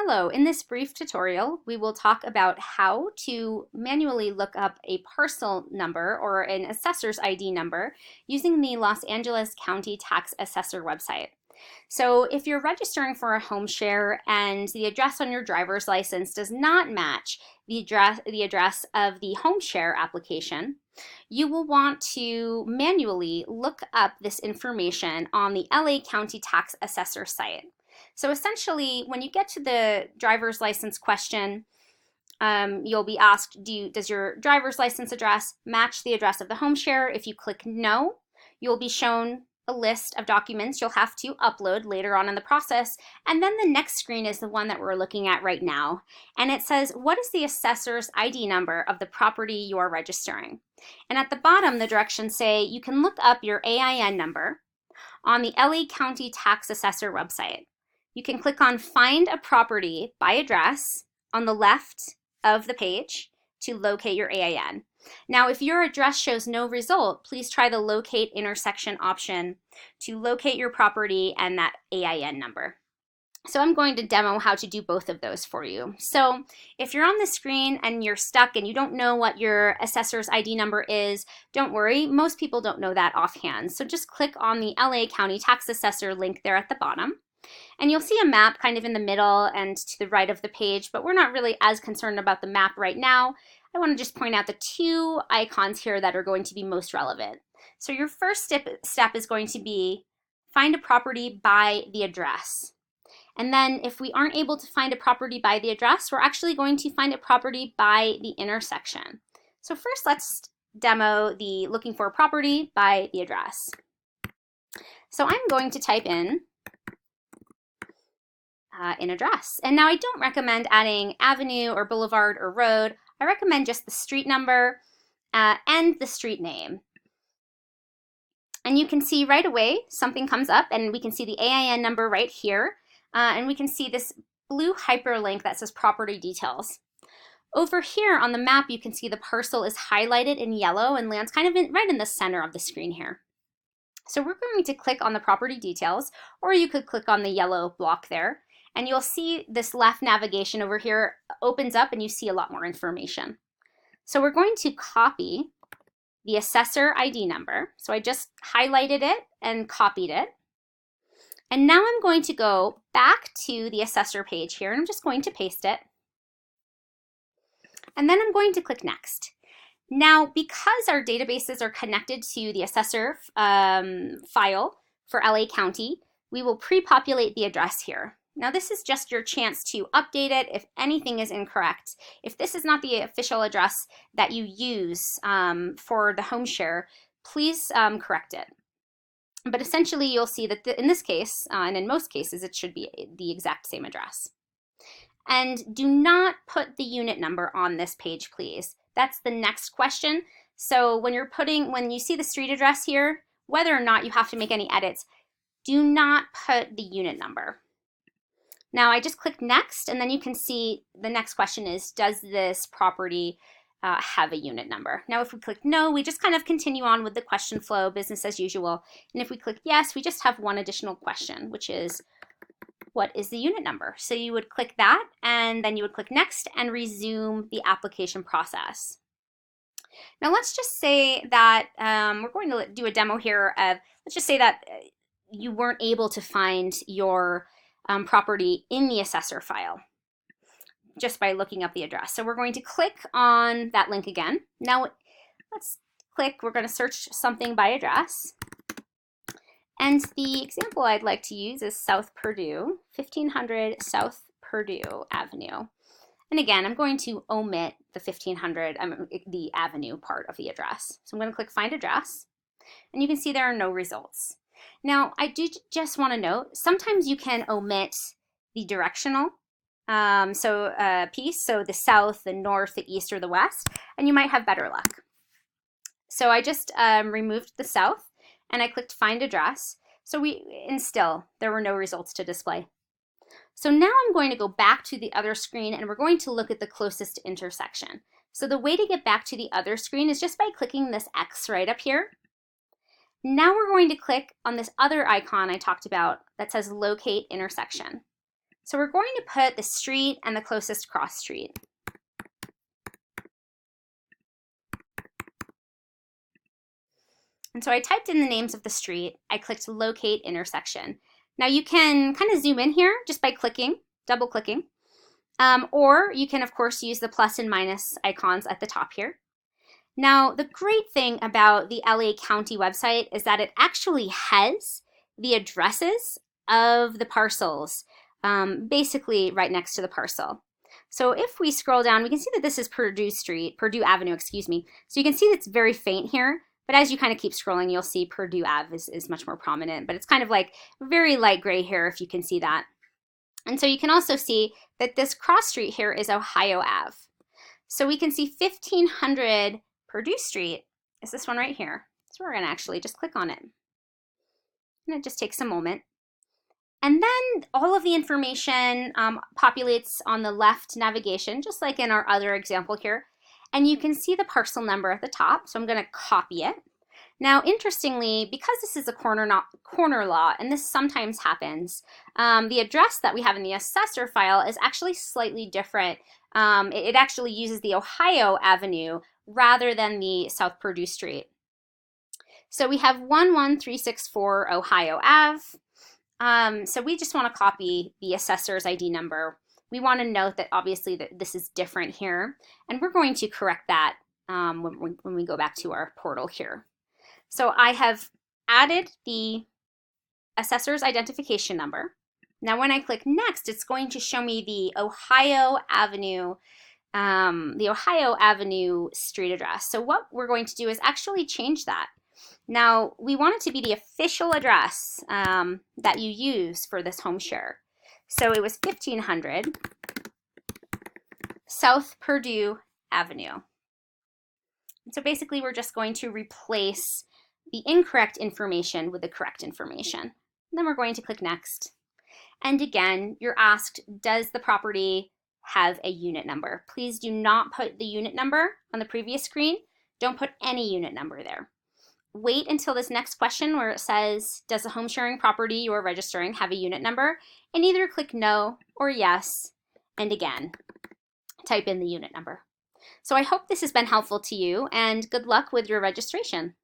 Hello, in this brief tutorial, we will talk about how to manually look up a parcel number or an assessor's ID number using the Los Angeles County Tax Assessor website. So if you're registering for a home share and the address on your driver's license does not match the address of the home share application, you will want to manually look up this information on the LA County Tax Assessor site. So essentially, when you get to the driver's license question, you'll be asked, does your driver's license address match the address of the home share? If you click no, you'll be shown a list of documents you'll have to upload later on in the process. And then the next screen is the one that we're looking at right now. And it says, what is the assessor's ID number of the property you are registering? And at the bottom, the directions say you can look up your AIN number on the LA County Tax Assessor website. You can click on Find a Property by Address on the left of the page to locate your AIN. Now, if your address shows no result, please try the Locate Intersection option to locate your property and that AIN number. So I'm going to demo how to do both of those for you. So if you're on the screen and you're stuck and you don't know what your assessor's ID number is, don't worry. Most people don't know that offhand. So just click on the LA County Tax Assessor link there at the bottom. And you'll see a map kind of in the middle and to the right of the page, but we're not really as concerned about the map right now. I want to just point out the two icons here that are going to be most relevant. So your first step is going to be find a property by the address. And then if we aren't able to find a property by the address, we're actually going to find a property by the intersection. So first, let's demo the looking for a property by the address. So I'm going to type in address. And now I don't recommend adding avenue or boulevard or road. I recommend just the street number and the street name. And you can see right away something comes up and we can see the AIN number right here. And we can see this blue hyperlink that says property details. Over here on the map, you can see the parcel is highlighted in yellow and lands kind of right in the center of the screen here. So we're going to click on the property details, or you could click on the yellow block there. And you'll see this left navigation over here opens up and you see a lot more information. So we're going to copy the assessor ID number. So I just highlighted it and copied it. And now I'm going to go back to the assessor page here and I'm just going to paste it. And then I'm going to click next. Now, because our databases are connected to the assessor file for LA County, we will pre-populate the address here. Now this is just your chance to update it if anything is incorrect. If this is not the official address that you use for the home share, please correct it. But essentially you'll see that in this case, and in most cases, it should be the exact same address. And do not put the unit number on this page, please. That's the next question. So when you see the street address here, whether or not you have to make any edits, do not put the unit number. Now I just click next and then you can see the next question is, does this property have a unit number? Now if we click no, we just kind of continue on with the question flow, business as usual. And if we click yes, we just have one additional question, which is, what is the unit number? So you would click that and then you would click next and resume the application process. Now let's just say that we're going to do a demo here of, let's just say that you weren't able to find your property in the assessor file just by looking up the address. So we're going to click on that link again. Now let's click, we're going to search something by address. And the example I'd like to use is South Purdue, 1500 South Purdue Avenue. And again, I'm going to omit the 1500, the avenue part of the address. So I'm going to click Find Address, and you can see there are no results. Now, I do just want to note, sometimes you can omit the directional piece, so the south, the north, the east, or the west, and you might have better luck. So I just removed the south, and I clicked Find Address. So still, there were no results to display. So now I'm going to go back to the other screen, and we're going to look at the closest intersection. So the way to get back to the other screen is just by clicking this X right up here. Now we're going to click on this other icon I talked about that says Locate Intersection. So we're going to put the street and the closest cross street. And so I typed in the names of the street. I clicked locate intersection. Now you can kind of zoom in here just by clicking, double clicking. Or you can of course use the plus and minus icons at the top here. Now the great thing about the LA County website is that it actually has the addresses of the parcels basically right next to the parcel. So if we scroll down, we can see that this is Purdue Avenue, excuse me. So you can see it's very faint here. But as you kind of keep scrolling, you'll see Purdue Ave is much more prominent, but it's kind of like very light gray here if you can see that. And so you can also see that this cross street here is Ohio Ave. So we can see 1500 Purdue Street is this one right here. So we're gonna actually just click on it. And it just takes a moment. And then all of the information populates on the left navigation, just like in our other example here. And you can see the parcel number at the top, so I'm going to copy it. Now, interestingly, because this is a corner lot, and this sometimes happens, the address that we have in the assessor file is actually slightly different. It actually uses the Ohio Avenue rather than the South Purdue Street. So we have 11364 Ohio Ave. So we just want to copy the assessor's ID number. We want to note that obviously that this is different here, and we're going to correct that when we go back to our portal here. So I have added the assessor's identification number. Now when I click next, it's going to show me the Ohio Avenue street address. So what we're going to do is actually change that. Now we want it to be the official address that you use for this home share. So it was 1500 South Purdue Avenue. And so basically we're just going to replace the incorrect information with the correct information. And then we're going to click next. And again, you're asked, does the property have a unit number? Please do not put the unit number on the previous screen. Don't put any unit number there. Wait until this next question where it says, does the home sharing property you're registering have a unit number? And either click no or yes, and again, type in the unit number. So I hope this has been helpful to you, and good luck with your registration.